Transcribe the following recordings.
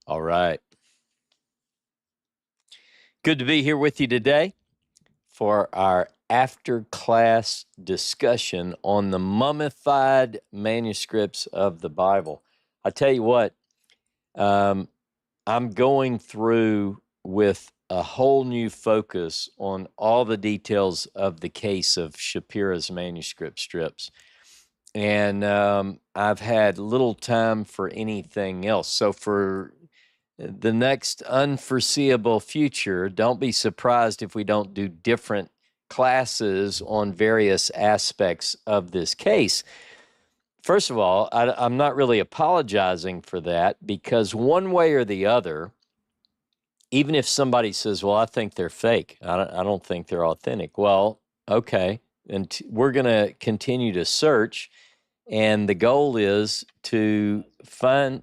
All right. Good to be here with you today for our after-class discussion on the mummified manuscripts of the Bible. I tell you what, I'm going through with a whole new focus on all the details of the case of Shapira's manuscript strips. And I've had little time for anything else. So for the next unforeseeable future, don't be surprised if we don't do different classes on various aspects of this case. First of all, I'm not really apologizing for that, because one way or the other, even if somebody says, well, I think they're fake, I don't think they're authentic. Well, okay, and we're going to continue to search, and the goal is to find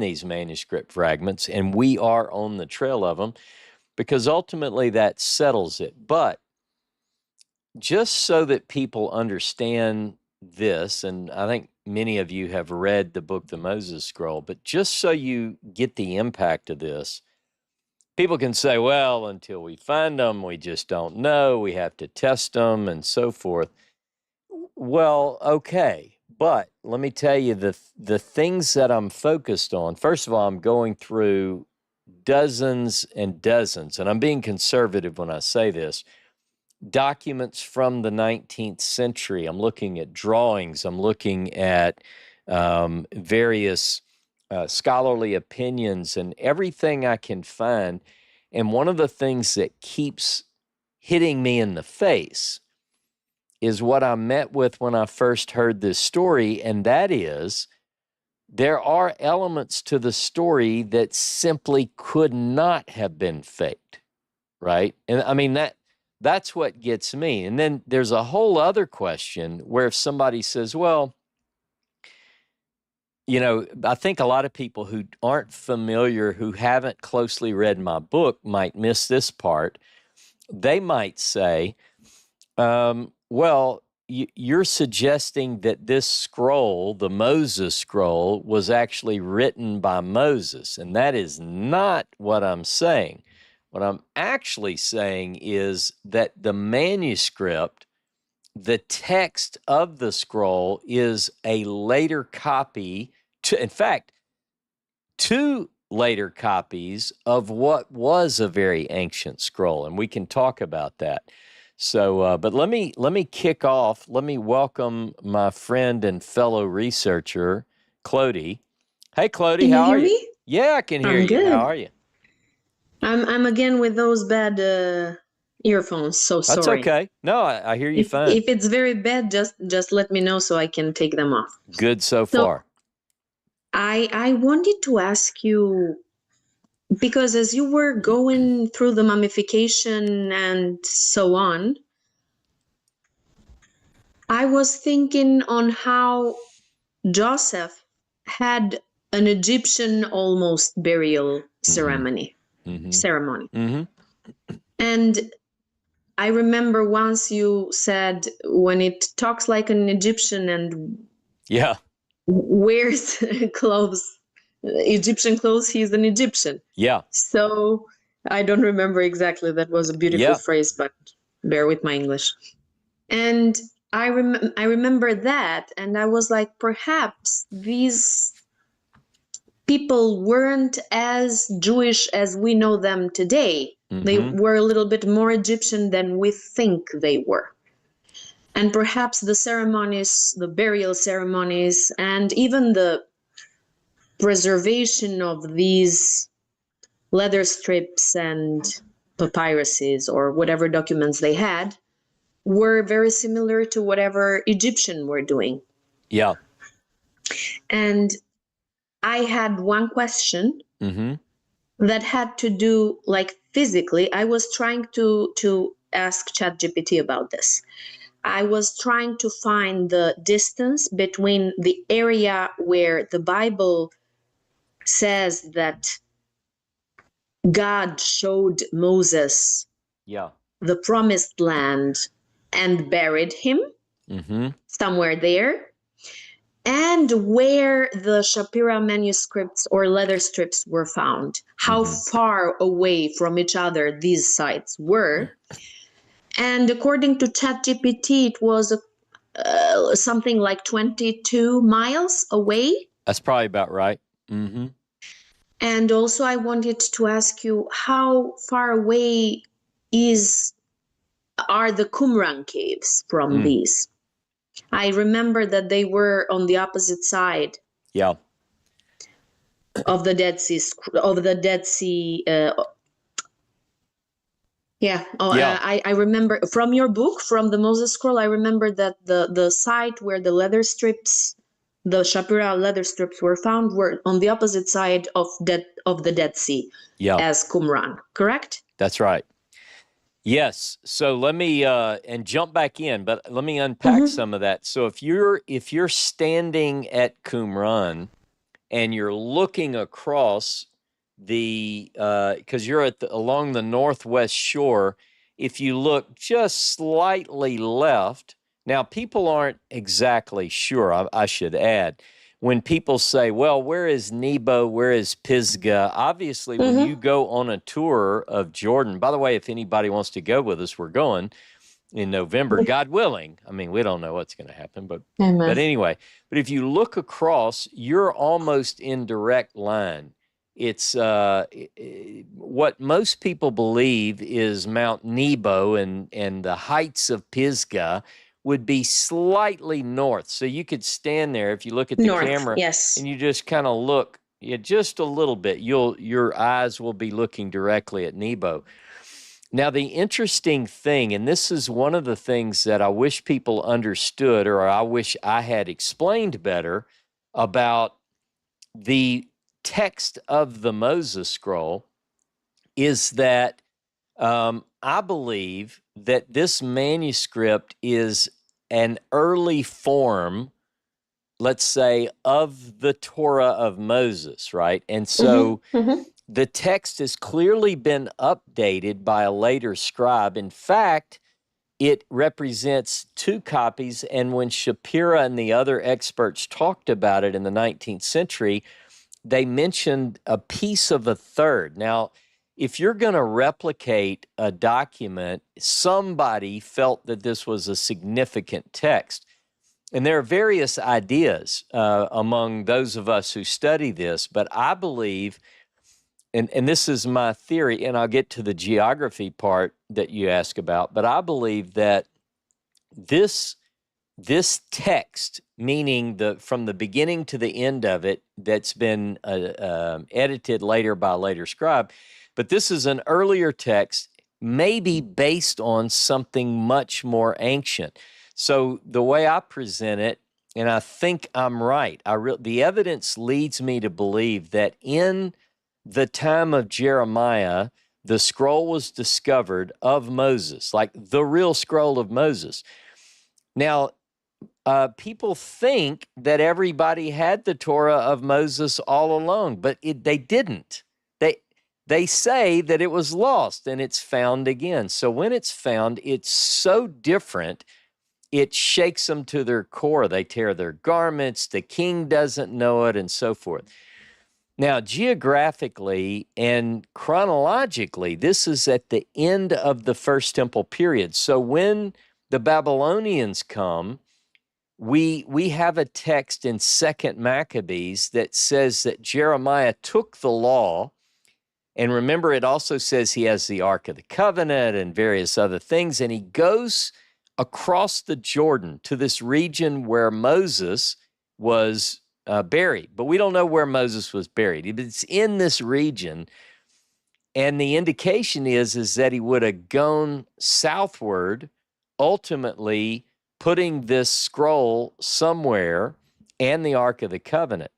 these manuscript fragments, and we are on the trail of them, because ultimately that settles it. But just so that people understand this, and I think many of you have read the book, The Moses Scroll, but just so you get the impact of this, people can say, well, until we find them, we just don't know, we have to test them and so forth. Well, okay, but let me tell you the things that I'm focused on. First of all, I'm going through dozens and dozens, and I'm being conservative when I say this, documents from the 19th century. I'm looking at drawings. I'm looking at various scholarly opinions and everything I can find. And one of the things that keeps hitting me in the face is what I met with when I first heard this story, and that is there are elements to the story that simply could not have been faked, right? And I mean, that's what gets me. And then there's a whole other question where if somebody says, well, you know, I think a lot of people who aren't familiar, who haven't closely read my book, might miss this part. They might say, well, you're suggesting that this scroll, the Moses scroll, was actually written by Moses. And that is not what I'm saying. What I'm actually saying is that the manuscript, the text of the scroll, is a later copy, in fact, two later copies of what was a very ancient scroll, and we can talk about that. So, but let me kick off. Let me welcome my friend and fellow researcher, Clody. Hey, Clody, Can you how hear are you? me? Yeah, I can hear I'm you. good. How are you? I'm again with those bad earphones, so That's sorry. okay. No, I hear you fine. If it's very bad, just let me know so I can take them off. Good so far. I wanted to ask you, because as you were going through the mummification and so on, I was thinking on how Joseph had an Egyptian almost burial ceremony. And I remember once you said, when it talks like an Egyptian and Yeah, wears clothes, Egyptian clothes, he's an Egyptian. yeah, So I don't remember exactly. That was a beautiful yeah. phrase, but bear with my English. And I remember that, and I was like, perhaps these people weren't as Jewish as we know them today. They were a little bit more Egyptian than we think they were. And perhaps the ceremonies, the burial ceremonies, and even the preservation of these leather strips and papyruses or whatever documents they had were very similar to whatever Egyptian were doing. Yeah. And I had one question that had to do, like, physically. I was trying to ask ChatGPT about this. I was trying to find the distance between the area where the Bible says that God showed Moses the promised land and buried him somewhere there, and where the Shapira manuscripts or leather strips were found, how far away from each other these sites were. And according to ChatGPT, it was something like 22 miles away. That's probably about right. Mm-hmm. And also, I wanted to ask you, how far away are the Qumran caves from these? I remember that they were on the opposite side. Yeah. Of the Dead Sea. I remember from your book, from the Moses Scroll, I remember that the site where the leather strips, the Shapira leather strips were found were on the opposite side of the Dead Sea as Qumran, correct? That's right. Yes. So let me and jump back in, but let me unpack some of that. So if you're standing at Qumran and you're looking across the because you're along the northwest shore, if you look just slightly left, now people aren't exactly sure, I should add. When people say, well, where is Nebo? Where is Pisgah? Obviously, when you go on a tour of Jordan, by the way, if anybody wants to go with us, we're going in November, God willing. I mean, we don't know what's going to happen, but anyway, but if you look across, you're almost in direct line. It's what most people believe is Mount Nebo, and the heights of Pisgah would be slightly north. So you could stand there if you look at the camera, and you just kind of look just a little bit. Your eyes will be looking directly at Nebo. Now, the interesting thing, and this is one of the things that I wish people understood, or I wish I had explained better about the text of the Moses Scroll, is that I believe that this manuscript is an early form, let's say, of the Torah of Moses, right? And so the text has clearly been updated by a later scribe. In fact, it represents two copies, and when Shapira and the other experts talked about it in the 19th century, they mentioned a piece of a third. Now, if you're going to replicate a document, somebody felt that this was a significant text. And there are various ideas among those of us who study this, but I believe, and this is my theory, and I'll get to the geography part that you ask about, but I believe that this text, meaning from the beginning to the end of it, that's been edited later by a later scribe, but this is an earlier text, maybe based on something much more ancient. So the way I present it, and I think I'm right, the evidence leads me to believe that in the time of Jeremiah, the scroll was discovered of Moses, like the real scroll of Moses. Now, people think that everybody had the Torah of Moses all along, but they didn't. They say that it was lost and it's found again. So when it's found, it's so different, it shakes them to their core. They tear their garments, the king doesn't know it, and so forth. Now, geographically and chronologically, this is at the end of the First Temple period. So when the Babylonians come, we have a text in 2nd Maccabees that says that Jeremiah took the law, and remember, it also says he has the Ark of the Covenant and various other things, and he goes across the Jordan to this region where Moses was buried. But we don't know where Moses was buried. It's in this region, and the indication is that he would have gone southward, ultimately putting this scroll somewhere and the Ark of the Covenant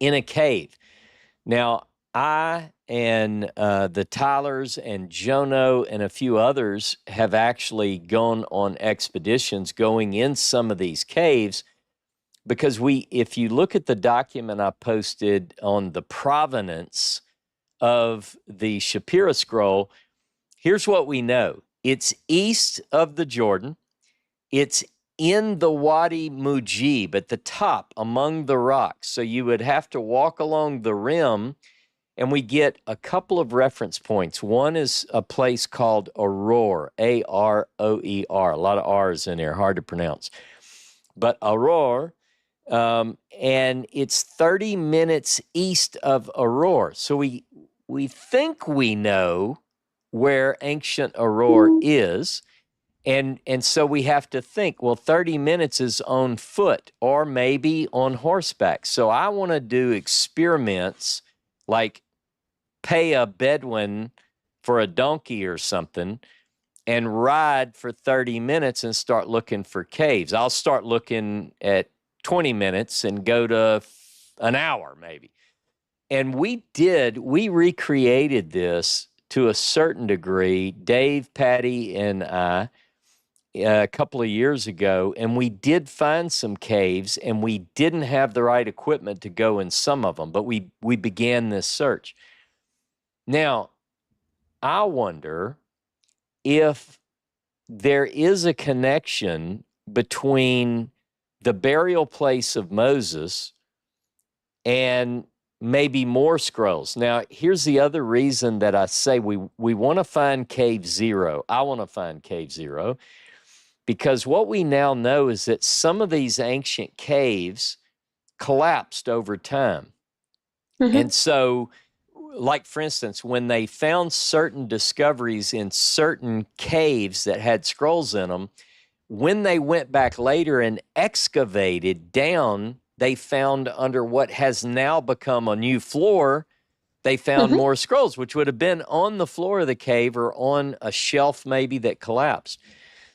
in a cave. Now, I and the Tylers and Jono and a few others have actually gone on expeditions going in some of these caves, because if you look at the document I posted on the provenance of the Shapira scroll, here's what we know. It's east of the Jordan. It's in the Wadi Mujib at the top among the rocks. So you would have to walk along the rim, and we get a couple of reference points. One is a place called Aroer, Aroer. A lot of R's in there, hard to pronounce. But Aroer, and it's 30 minutes east of Aroer. So we think we know where ancient Aroer is. And so we have to think, well, 30 minutes is on foot or maybe on horseback. So I want to do experiments like pay a Bedouin for a donkey or something and ride for 30 minutes and start looking for caves. I'll start looking at 20 minutes and go to an hour maybe. And we recreated this to a certain degree, Dave, Patty, and I, a couple of years ago, and we did find some caves, and we didn't have the right equipment to go in some of them, but we began this search. Now, I wonder if there is a connection between the burial place of Moses and maybe more scrolls. Now, here's the other reason that I say we want to find Cave Zero. I want to find Cave Zero, because what we now know is that some of these ancient caves collapsed over time. Mm-hmm. And so, like, for instance, when they found certain discoveries in certain caves that had scrolls in them, when they went back later and excavated down, they found under what has now become a new floor, they found more scrolls, which would have been on the floor of the cave or on a shelf maybe that collapsed.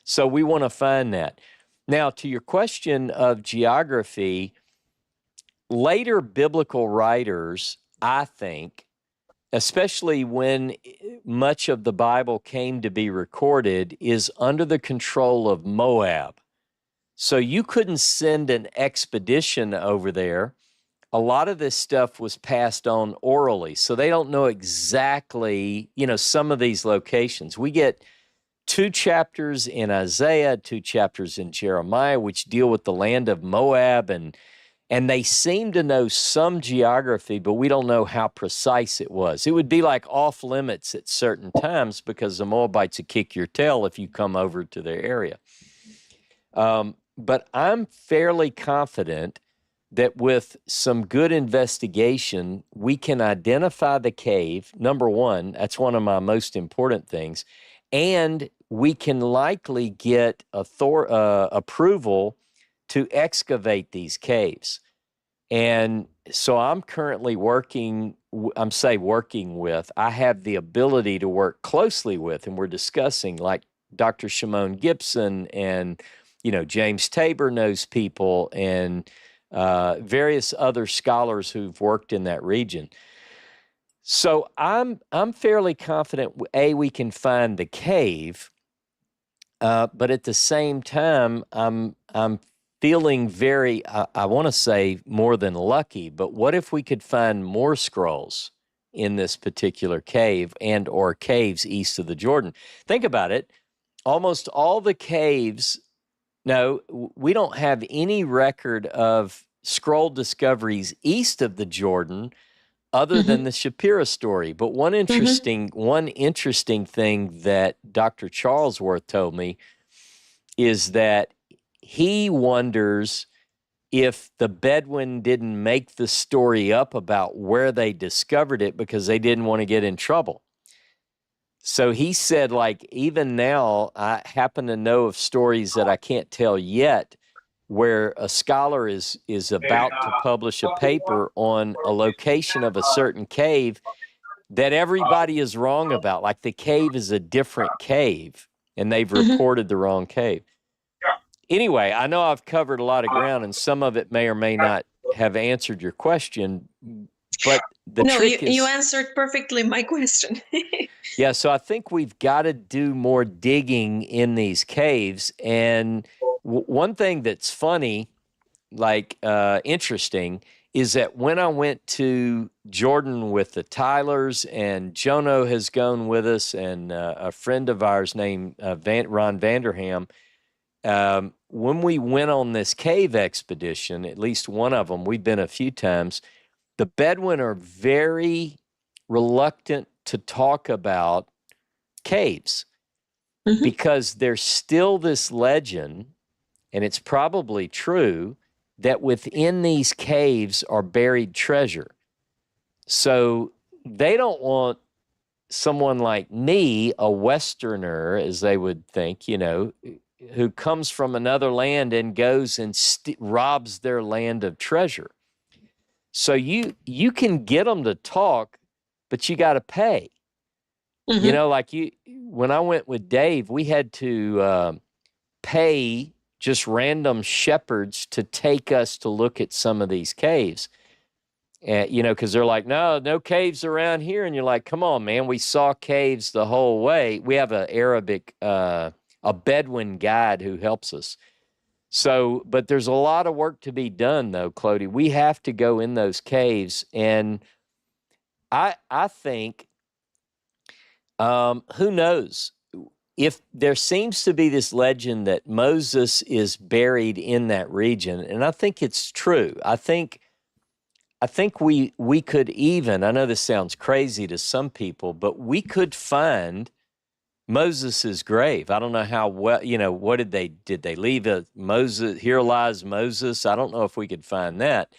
So we want to find that. Now, to your question of geography, later biblical writers, I think, especially when much of the Bible came to be recorded, is under the control of Moab. So you couldn't send an expedition over there. A lot of this stuff was passed on orally, so they don't know exactly, some of these locations. We get 2 chapters in Isaiah, 2 chapters in Jeremiah, which deal with the land of Moab, and they seem to know some geography, but we don't know how precise it was. It would be like off limits at certain times because the Moabites would kick your tail if you come over to their area. But I'm fairly confident that with some good investigation, we can identify the cave. Number one, that's one of my most important things. And we can likely get approval to excavate these caves. And so I'm currently working with, I have the ability to work closely with, and we're discussing, like Dr. Shimon Gibson and, James Tabor knows people, and various other scholars who've worked in that region. So I'm fairly confident, we can find the cave, but at the same time, I'm feeling very, I want to say more than lucky, but what if we could find more scrolls in this particular cave and or caves east of the Jordan? Think about it. Almost all the caves, no, we don't have any record of scroll discoveries east of the Jordan other than the Shapira story. But one interesting thing that Dr. Charlesworth told me is that he wonders if the Bedouin didn't make the story up about where they discovered it because they didn't want to get in trouble. So he said, like, even now, I happen to know of stories that I can't tell yet where a scholar is about to publish a paper on a location of a certain cave that everybody is wrong about. Like, the cave is a different cave, and they've reported the wrong cave. Anyway, I know I've covered a lot of ground, and some of it may or may not have answered your question, but the trick is... you answered perfectly my question. Yeah, so I think we've got to do more digging in these caves. And one thing that's funny, interesting, is that when I went to Jordan with the Tylers, and Jono has gone with us, and a friend of ours named Ron Vanderham, when we went on this cave expedition, at least one of them, we've been a few times, the Bedouin are very reluctant to talk about caves because there's still this legend, and it's probably true, that within these caves are buried treasure. So they don't want someone like me, a Westerner, as they would think, who comes from another land and goes and robs their land of treasure. So you can get them to talk, but you got to pay. Like when I went with Dave, we had to pay just random shepherds to take us to look at some of these caves. Because they're like, no caves around here. And you're like, come on, man, we saw caves the whole way. We have an Arabic, a Bedouin guide who helps us. So, but there's a lot of work to be done, though, Clody. We have to go in those caves. And I think, who knows? If there seems to be this legend that Moses is buried in that region, and I think it's true. I think we could even, I know this sounds crazy to some people, but we could find Moses's grave. I don't know how well, what did they leave a Moses, here lies Moses? I don't know if we could find that.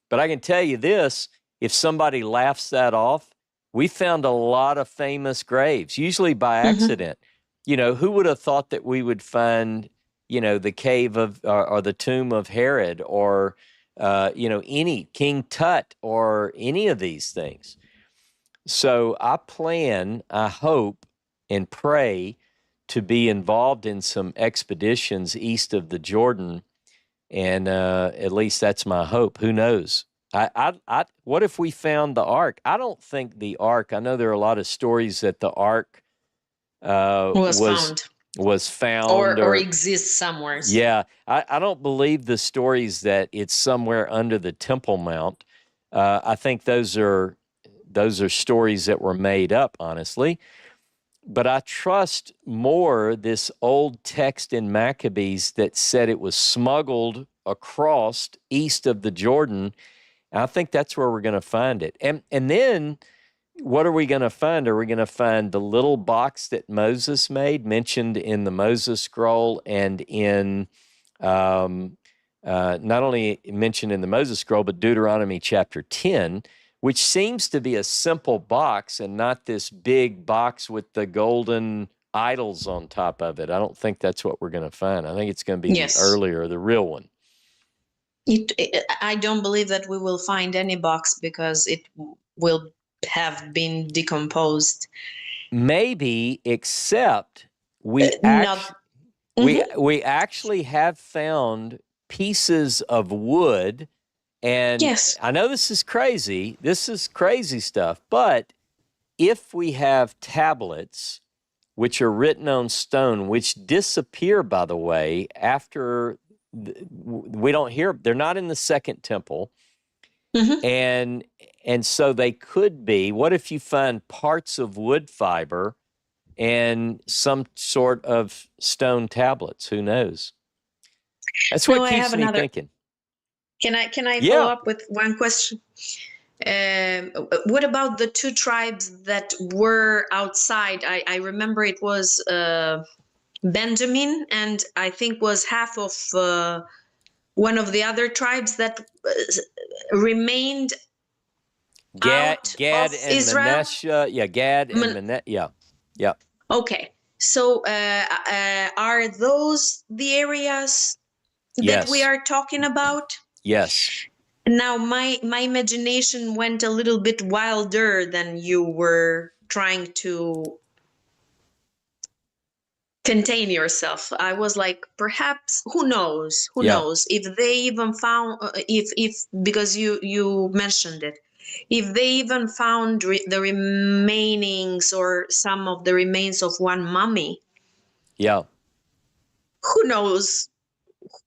But I can tell you this, if somebody laughs that off, we found a lot of famous graves, usually by accident. Who would have thought that we would find, the cave of, or the tomb of Herod, or, any King Tut, or any of these things. So I hope, and pray to be involved in some expeditions east of the Jordan. And at least that's my hope. Who knows? What if we found the ark? I don't think the ark, I know there are a lot of stories that the ark was found or exists somewhere. Yeah, I don't believe the stories that it's somewhere under the Temple Mount. I think those are stories that were made up, honestly. But I trust more this old text in Maccabees that said it was smuggled across east of the Jordan. I think that's where we're going to find it. And then what are we going to find? Are we going to find the little box that Moses made, mentioned in the Moses scroll, and in not only mentioned in the Moses scroll, but Deuteronomy chapter 10, which seems to be a simple box and not this big box with the golden idols on top of it. I don't think that's what we're going to find. I think it's going to be the earlier, the real one. I don't believe that we will find any box because it will have been decomposed. Maybe, except we actually have found pieces of wood. And I know this is crazy. This is crazy stuff. But if we have tablets which are written on stone, which disappear, by the way, after we don't hear, they're not in the second temple. And so they could be, what if you find parts of wood fiber and some sort of stone tablets? Who knows? That's what keeps me thinking. Can I follow up with one question? What about the two tribes that were outside? I remember it was Benjamin, and I think was half of one of the other tribes that remained Gad of and Israel. Manasseh. Yeah, Gad and Manasseh. Yeah. Okay, so are those the areas that we are talking about? Yes. Now, my imagination went a little bit wilder than you were trying to contain yourself. I was like, perhaps, who knows if they even found, if because you mentioned it, if they even found the remainings or some of the remains of one mummy. Yeah. Who knows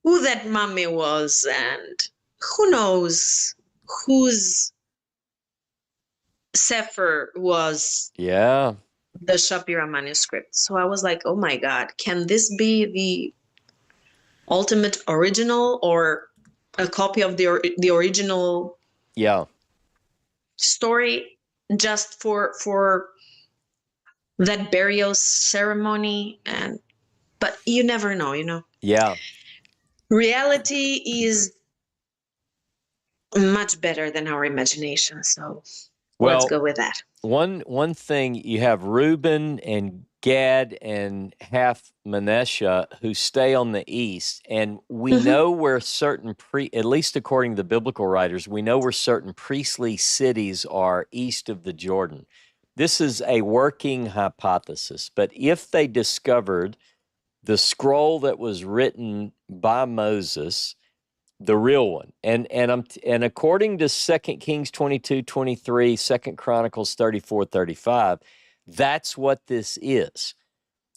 who that mummy was, and who knows whose Sefer was the Shapira manuscript. So I was like, oh my God, can this be ultimate original or a copy of the original Yeah. story just for that burial ceremony. But you never know, you know. Yeah. Reality is much better than our imagination, so let's Well, go with that. one thing, you have Reuben and Gad and half Manasseh who stay on the east, and we know where certain at least according to the biblical writers, we know where certain priestly cities are east of the Jordan. This is a working hypothesis, but if they discovered the scroll that was written by Moses, the real one, and according to 2 Kings 22:23, 2 Chronicles 34:35, that's what this is.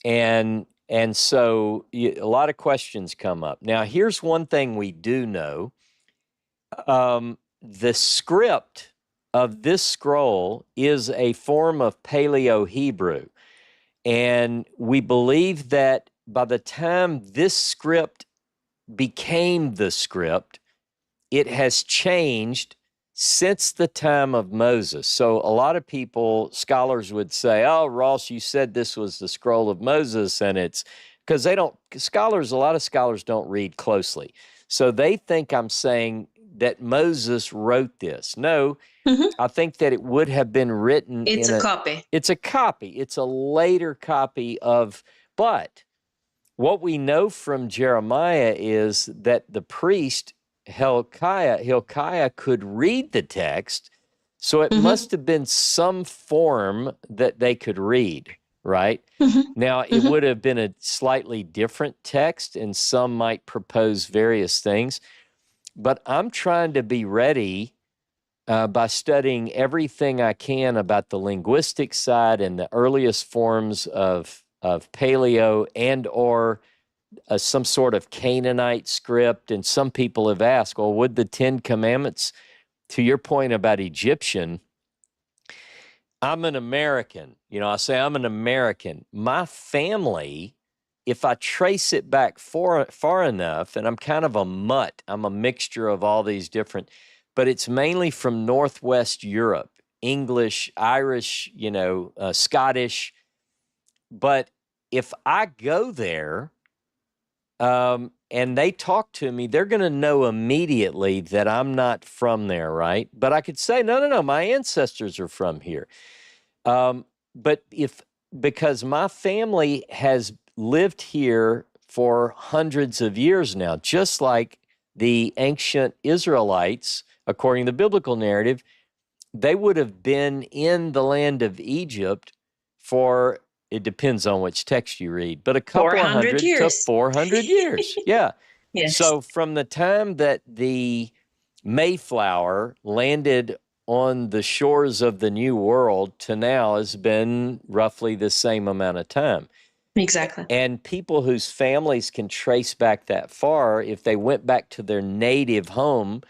And so a lot of questions come up. Now, here's one thing we do know. The script of this scroll is a form of Paleo-Hebrew. And we believe that by the time this script became the script, it has changed since the time of Moses. So a lot of people, scholars would say, oh, Ross, you said this was the scroll of Moses, and it's because a lot of scholars don't read closely. So they think I'm saying that Moses wrote this. No, I think that it would have been written It's a copy. It's a copy. It's a later copy but what we know from Jeremiah is that the priest Hilkiah could read the text, so it must have been some form that they could read, right? Now, it would have been a slightly different text, and some might propose various things, but I'm trying to be ready by studying everything I can about the linguistic side and the earliest forms of Paleo and/or some sort of Canaanite script. And some people have asked, well, would the 10 Commandments, to your point about Egyptian, I'm an American. I say I'm an American. My family, if I trace it back far enough, and I'm kind of a mutt, I'm a mixture of all these different, but it's mainly from Northwest Europe, English, Irish, Scottish. But if I go there, and they talk to me, they're going to know immediately that I'm not from there, right? But I could say, no, my ancestors are from here. But because my family has lived here for hundreds of years now, just like the ancient Israelites, according to the biblical narrative, they would have been in the land of Egypt for, it depends on which text you read, but a couple of 400 hundred to years. 400 years. Yeah. Yes. So from the time that the Mayflower landed on the shores of the New World to now has been roughly the same amount of time. Exactly. And people whose families can trace back that far, if they went back to their native home,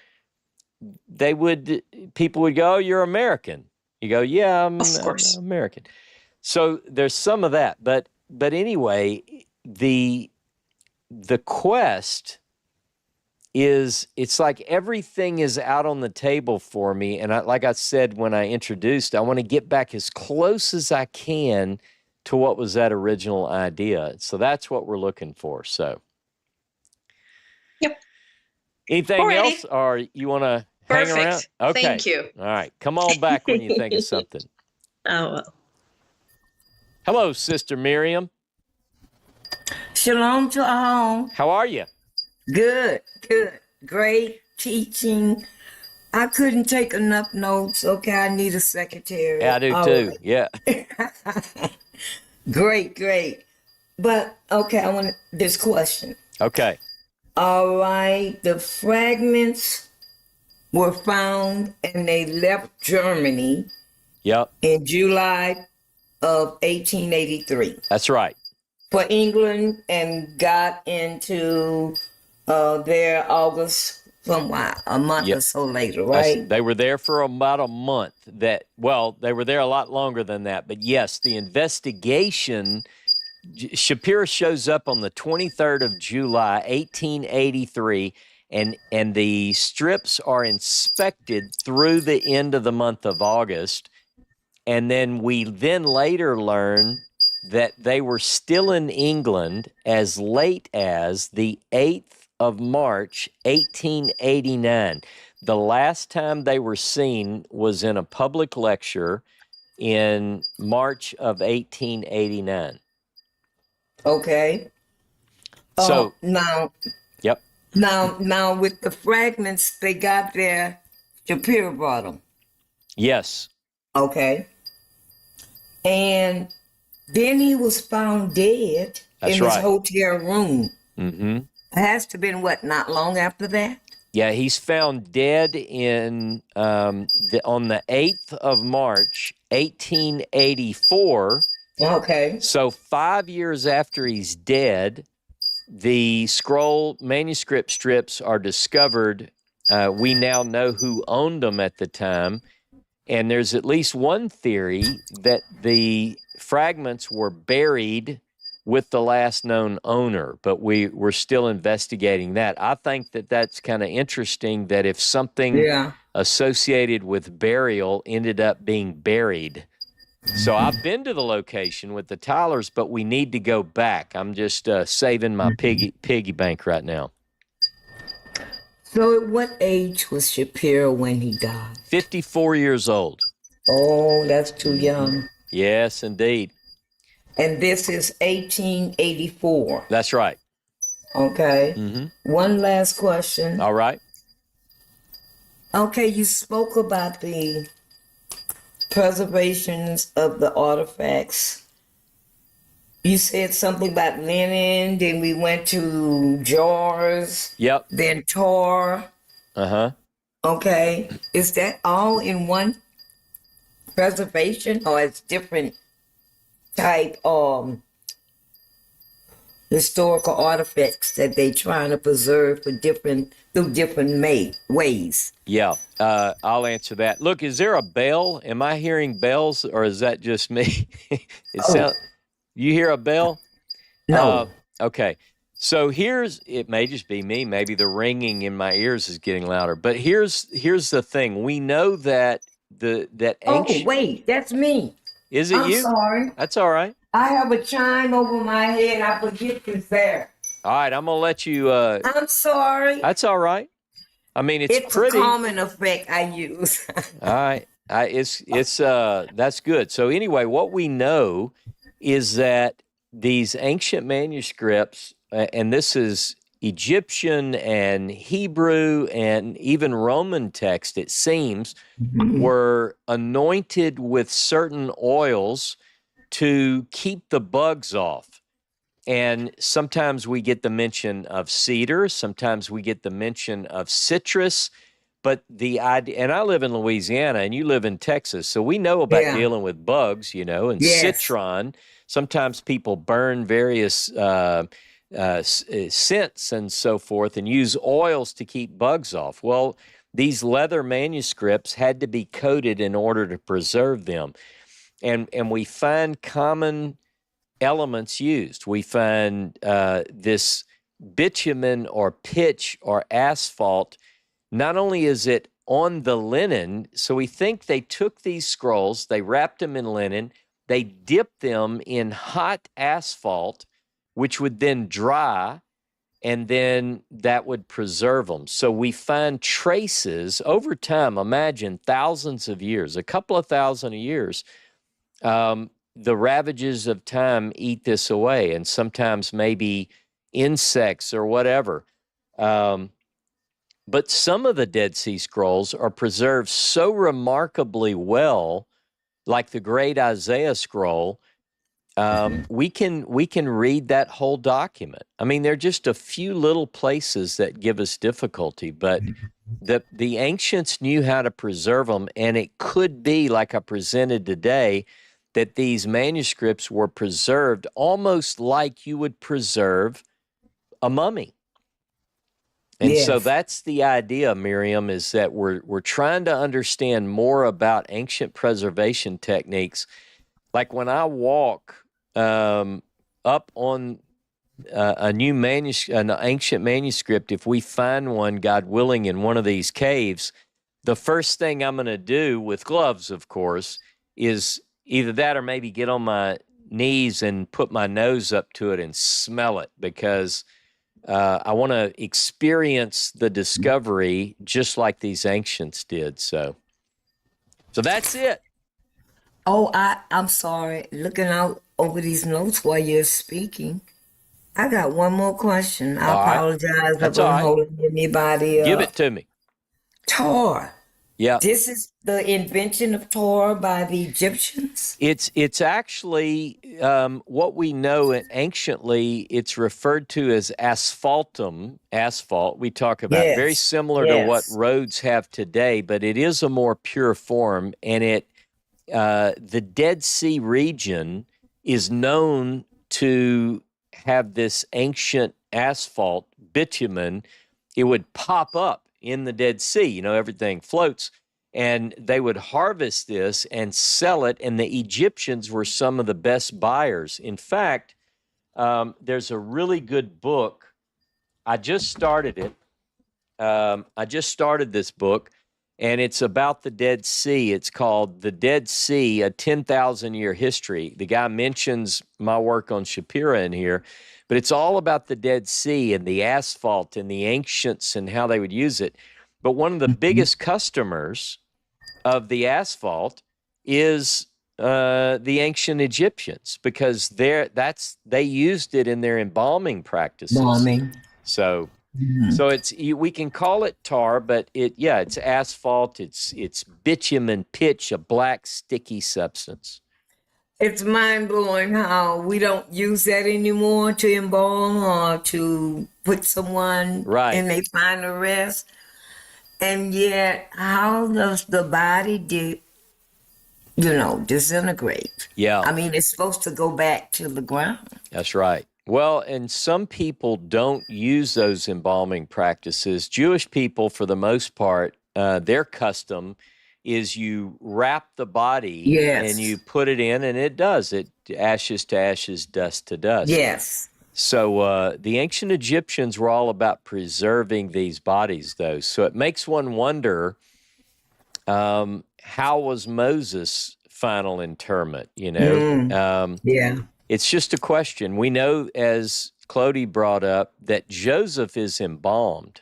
people would go, oh, you're American. You go, yeah, I'm American. So there's some of that. But anyway, the quest is, it's like everything is out on the table for me. And like I said when I introduced, I want to get back as close as I can to what was that original idea. So that's what we're looking for. So. Yep. Anything else, or you want to hang around? Okay. Thank you. All right. Come on back when you think of something. Oh, well. Hello, Sister Miriam. Shalom to all. How are you? Good. Great teaching. I couldn't take enough notes. Okay, I need a secretary. Yeah, I do all too. right. Yeah. Great. But, okay, I want this question. Okay. All right, the fragments were found and they left Germany Yep. in July of 1883 That's right. for England and got into there August, somewhat a month or so later, right? They were there for about a month. They were there a lot longer than that. But yes, the investigation Shapiro shows up on the 23rd of July, 1883, and the strips are inspected through the end of the month of August. And then we later learn that they were still in England as late as the 8th of March, 1889. The last time they were seen was in a public lecture in March of 1889. Okay. So now, yep. Now with the fragments they got there, Shapiro brought them. Yes. Okay. And then he was found dead in his hotel room. Mm-hmm. It has to have been, not long after that? Yeah, he's found dead on the 8th of March, 1884. Okay. So 5 years after he's dead, the manuscript strips are discovered. We now know who owned them at the time. And there's at least one theory that the fragments were buried with the last known owner, but we're still investigating that. I think that that's kind of interesting that if something associated with burial ended up being buried. So I've been to the location with the Tylers, but we need to go back. I'm just saving my piggy bank right now. So at what age was Shapiro when he died? 54 years old. Oh, that's too young. Yes, indeed. And this is 1884. That's right. Okay. Mm-hmm. One last question. All right. Okay, you spoke about the preservations of the artifacts. You said something about linen, then we went to jars. Yep. Then tar. Uh-huh. Okay. Is that all in one preservation, or it's different type historical artifacts that they trying to preserve through different ways? Yeah, I'll answer that. Look, is there a bell? Am I hearing bells, or is that just me? You hear a bell? No. Okay. So it may just be me. Maybe the ringing in my ears is getting louder. But here's the thing. We know that ancient. Oh, wait, that's me. Is it you? I'm sorry. That's all right. I have a chime over my head. I forget it's there. All right, I'm gonna let you. I'm sorry. That's all right. I mean, it's pretty. A common effect I use. All right, it's that's good. So anyway, what we know is that these ancient manuscripts, and this is Egyptian and Hebrew and even Roman text, it seems, were anointed with certain oils to keep the bugs off. And sometimes we get the mention of cedar, sometimes we get the mention of citrus, but the idea, and I live in Louisiana and you live in Texas, so we know about dealing with bugs, and citron. Sometimes people burn various scents and so forth and use oils to keep bugs off. Well, these leather manuscripts had to be coated in order to preserve them. And we find common elements used. We find this bitumen or pitch or asphalt. Not only is it on the linen, so we think they took these scrolls, they wrapped them in linen, they dipped them in hot asphalt, which would then dry, and then that would preserve them. So we find traces over time, imagine thousands of years, a couple of thousand years. The ravages of time eat this away, and sometimes maybe insects or whatever. But some of the Dead Sea Scrolls are preserved so remarkably well, like the Great Isaiah Scroll. We can read that whole document. I mean, there are just a few little places that give us difficulty, but the ancients knew how to preserve them, and it could be, like I presented today, that these manuscripts were preserved almost like you would preserve a mummy. And so that's the idea, Miriam, is that we're trying to understand more about ancient preservation techniques. Like when I walk up on an ancient manuscript, if we find one, God willing, in one of these caves, the first thing I'm going to do, with gloves, of course, is either that or maybe get on my knees and put my nose up to it and smell it, because I want to experience the discovery just like these ancients did. So that's it. Oh, I'm sorry. Looking out over these notes while you're speaking, I got one more question. I All right. apologize That's if all I'm right. holding anybody up. Give it to me. Tar. Yeah. This is the invention of tar by the Egyptians? It's actually what we know anciently. It's referred to as asphaltum, asphalt. We talk about very Yes. similar to what roads have today, but it is a more pure form. And the Dead Sea region is known to have this ancient asphalt, bitumen. It would pop up in the Dead Sea. You know, everything floats. And they would harvest this and sell it, and the Egyptians were some of the best buyers. In fact, there's a really good book. I just started it. I just started this book, and it's about the Dead Sea. It's called The Dead Sea, A 10,000-Year History. The guy mentions my work on Shapira in here, but it's all about the Dead Sea and the asphalt and the ancients and how they would use it. But one of the biggest customers of the asphalt is the ancient Egyptians, because they used it in their embalming practices. So we can call it tar, but it's asphalt. It's bitumen pitch, a black sticky substance. It's mind-blowing how we don't use that anymore to embalm or to put someone in their final rest. And yet, how does the body disintegrate? Yeah. I mean, it's supposed to go back to the ground. That's right. Well, and some people don't use those embalming practices. Jewish people, for the most part, their custom is you wrap the body and you put it in, and it does. It ashes to ashes, dust to dust. Yes. So the ancient Egyptians were all about preserving these bodies, though. So it makes one wonder, how was Moses' final interment? You know, it's just a question. We know, as Clody brought up, that Joseph is embalmed.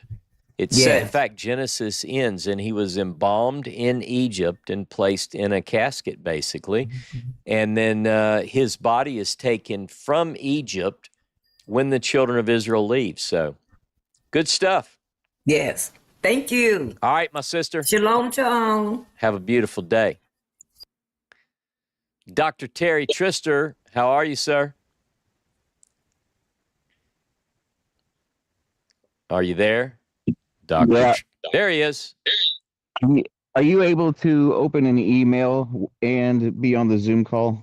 It said, in fact, Genesis ends, and he was embalmed in Egypt and placed in a casket, basically. And then his body is taken from Egypt when the children of Israel leave. So, good stuff. Yes. Thank you. All right, my sister. Shalom, shalom. Have a beautiful day. Dr. Terry Trister, how are you, sir? Are you there? Doctor? Yeah. There he is. Are you able to open an email and be on the Zoom call?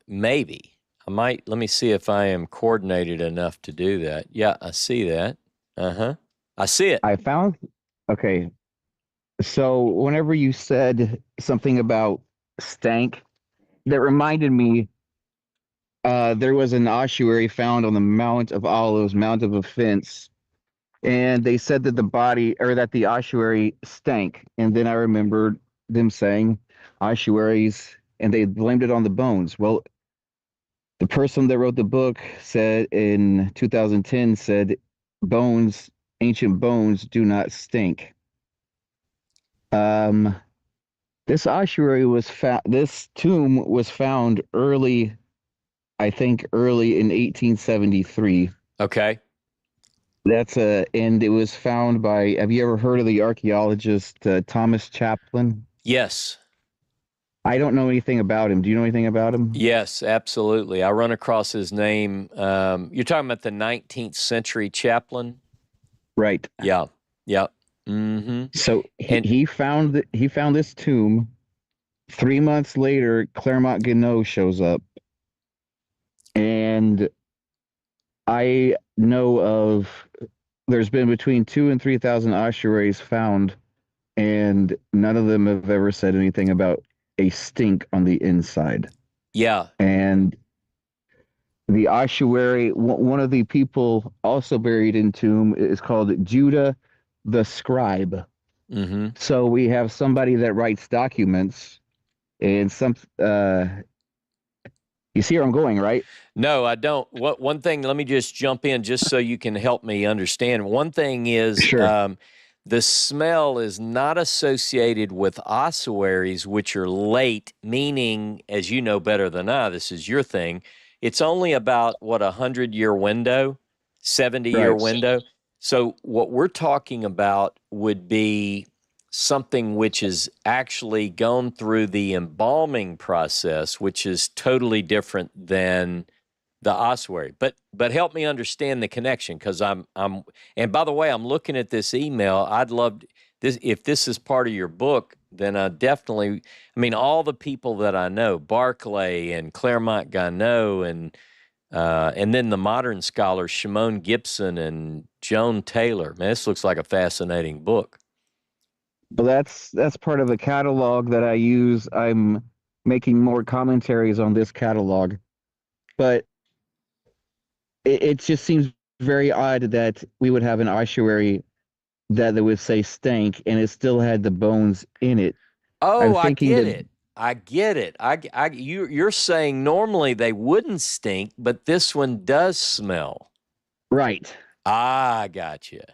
Maybe. I might. Let me see if I am coordinated enough to do that. Yeah, I see that. I see it. Okay. So whenever you said something about stank, that reminded me, there was an ossuary found on the Mount of Olives, Mount of Offense, and they said that that the ossuary stank. And then I remembered them saying ossuaries, and they blamed it on the bones. Well, the person that wrote the book said in 2010 said ancient bones do not stink. This ossuary was found. This tomb was found early in 1873. Okay. And it was found by. Have you ever heard of the archaeologist Thomas Chaplin? Yes. I don't know anything about him. Do you know anything about him? Yes, absolutely. I run across his name. You're talking about the 19th century Chaplin? Right. Yeah. Mm-hmm. So he found this tomb. 3 months later, Clermont-Ganneau shows up, and I know there's been between 2,000 and 3,000 ossuaries found, and none of them have ever said anything about a stink on the inside. Yeah. And The ossuary, one of the people also buried in tomb is called Judah the scribe. Mm-hmm. So we have somebody that writes documents, and you see where I'm going, right? No, I don't. One thing, let me just jump in just so you can help me understand. One thing is Sure. the smell is not associated with ossuaries, which are late, meaning, as you know better than I, this is your thing, it's only about, what, 100-year window, 70-year Right. window? So what we're talking about would be something which is actually gone through the embalming process, which is totally different than the ossuary. But help me understand the connection, because I'm and by the way, I'm looking at this email. I'd love this, if this is part of your book, then I definitely, I mean, all the people that I know, Barclay and Claremont Gano, and then the modern scholars, Shimon Gibson and Joan Taylor. Man, this looks like a fascinating book. Well, that's part of the catalog that I use. I'm making more commentaries on this catalog, but it just seems very odd that we would have an ossuary that would say stank and it still had the bones in it. I'm Oh, I thinking get that it. I get it. You're saying normally they wouldn't stink, but this one does smell. right. I gotcha.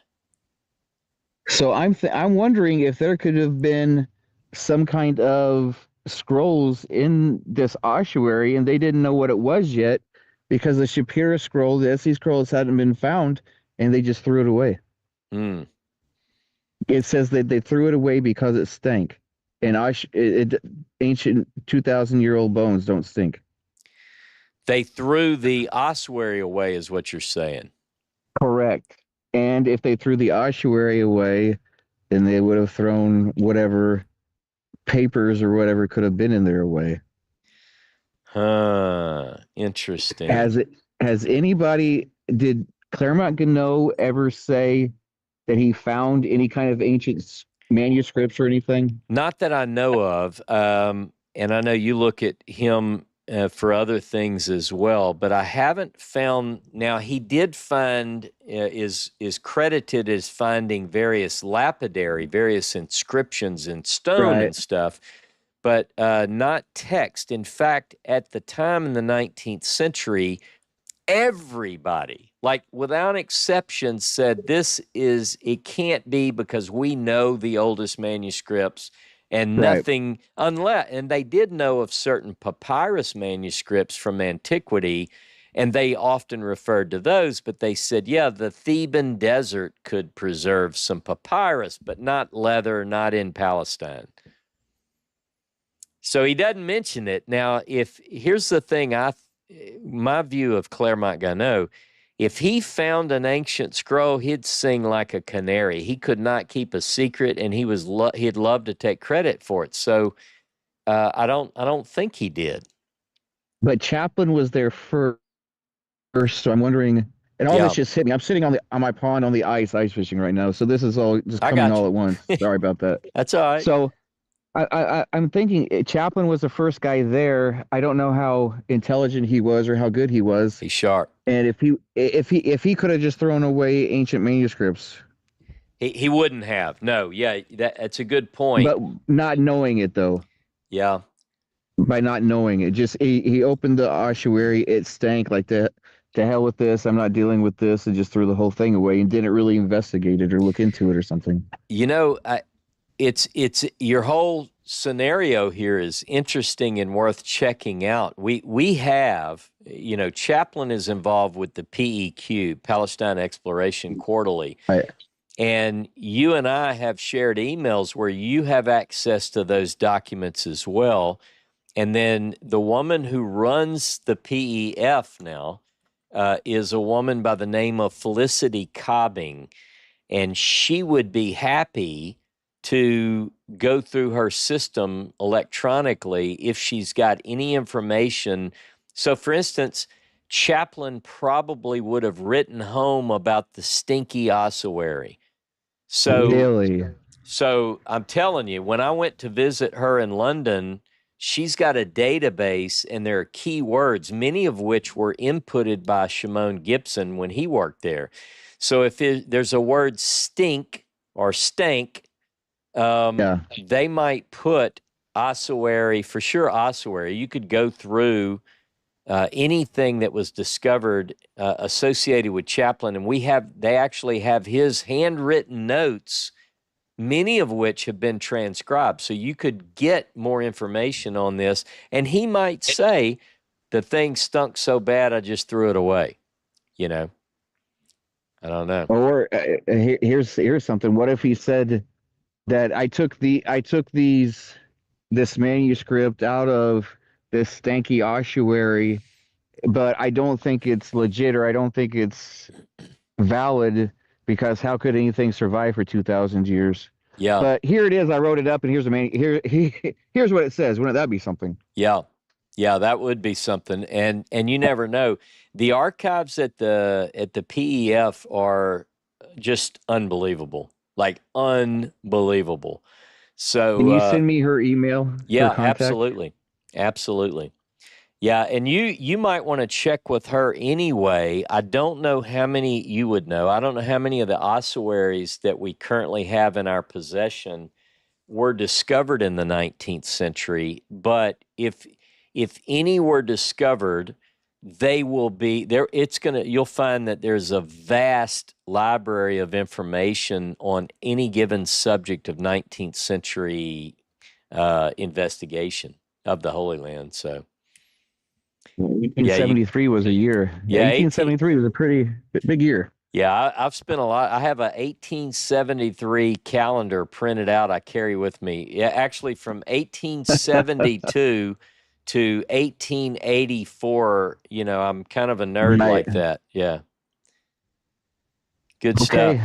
So I'm wondering if there could have been some kind of scrolls in this ossuary and they didn't know what it was yet because the Shapira scroll, the SC scrolls hadn't been found and they just threw it away. Hmm. It says that they threw it away because it stank. And ancient 2,000-year-old bones don't stink. They threw the ossuary away, is what you're saying. Correct. And if they threw the ossuary away, then they would have thrown whatever papers or whatever could have been in there away. Huh. Interesting. Has anybody, did Claremont Gano ever say that he found any kind of ancient manuscripts or anything? Not that I know of. And I know you look at him for other things as well, but I haven't found. Now, he did find, is credited as finding various lapidary, various inscriptions in stone Right. and stuff, but not text. In fact, at the time in the 19th century, everybody, like without exception, said it can't be, because we know the oldest manuscripts and Right. nothing, unless, and they did know of certain papyrus manuscripts from antiquity, and they often referred to those, but they said, yeah, the Theban desert could preserve some papyrus, but not leather, not in Palestine. So he doesn't mention it. Now, here's the thing, my view of Claremont Gano, if he found an ancient scroll, he'd sing like a canary. He could not keep a secret, and he'd love to take credit for it. So I don't think he did. But Chaplin was there first, so I'm wondering. And all this just hit me. I'm sitting on my pond on the ice fishing right now, so this is all just coming all at once. Sorry about that. That's all right. So I'm thinking Chaplin was the first guy there. I don't know how intelligent he was or how good he was. He's sharp. And if he could have just thrown away ancient manuscripts, he wouldn't have. No, yeah, that's a good point. But not knowing it though. Yeah. By not knowing it, just he opened the ossuary. It stank like that. To hell with this. I'm not dealing with this, and just threw the whole thing away and didn't really investigate it or look into it or something. You know, it's your whole scenario here is interesting and worth checking out. We have, Chaplin is involved with the PEQ, Palestine Exploration Quarterly. Right. And you and I have shared emails where you have access to those documents as well. And then the woman who runs the PEF now is a woman by the name of Felicity Cobbing. And she would be happy to go through her system electronically if she's got any information. So, for instance, Chaplin probably would have written home about the stinky ossuary. So, really? So I'm telling you, when I went to visit her in London, she's got a database, and there are key words, many of which were inputted by Shimon Gibson when he worked there. So if there's a word stink or stank, they might put ossuary, for sure ossuary. You could go through anything that was discovered associated with Chaplin, and they actually have his handwritten notes, many of which have been transcribed. So you could get more information on this, and he might say, the thing stunk so bad I just threw it away. You know, I don't know. Or here's something. What if he said that I took this manuscript out of this stanky ossuary, but I don't think it's legit, or I don't think it's valid, because how could anything survive for 2,000 years? Yeah. But here it is. I wrote it up, and here's here's what it says. Wouldn't that be something? Yeah. Yeah, that would be something. And you never know. The archives at the PEF are just unbelievable. Like unbelievable. So can you send me her email? Yeah, her contact? absolutely. Absolutely. Yeah, and you might want to check with her anyway. I don't know how many you would know. I don't know how many of the ossuaries that we currently have in our possession were discovered in the 19th century, but if any were discovered, they will be there. You'll find that there's a vast library of information on any given subject of 19th century investigation of the Holy Land. So 1873 was a year. Yeah, 1873 was a pretty big year. Yeah, I've spent a lot. I have a 1873 calendar printed out I carry with me. Yeah, actually from 1872 to 1884. You know, I'm kind of a nerd like that. Yeah. Good stuff.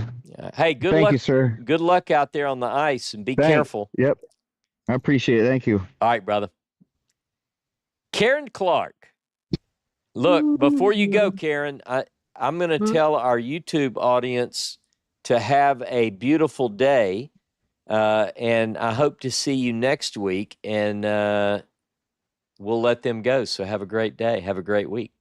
Hey, good luck. Thank you, sir. Good luck out there on the ice, and be careful. Yep. I appreciate it. Thank you. All right, brother. Karen Clark. Look, before you go, Karen, I'm going to tell our YouTube audience to have a beautiful day, and I hope to see you next week, and we'll let them go. So have a great day. Have a great week.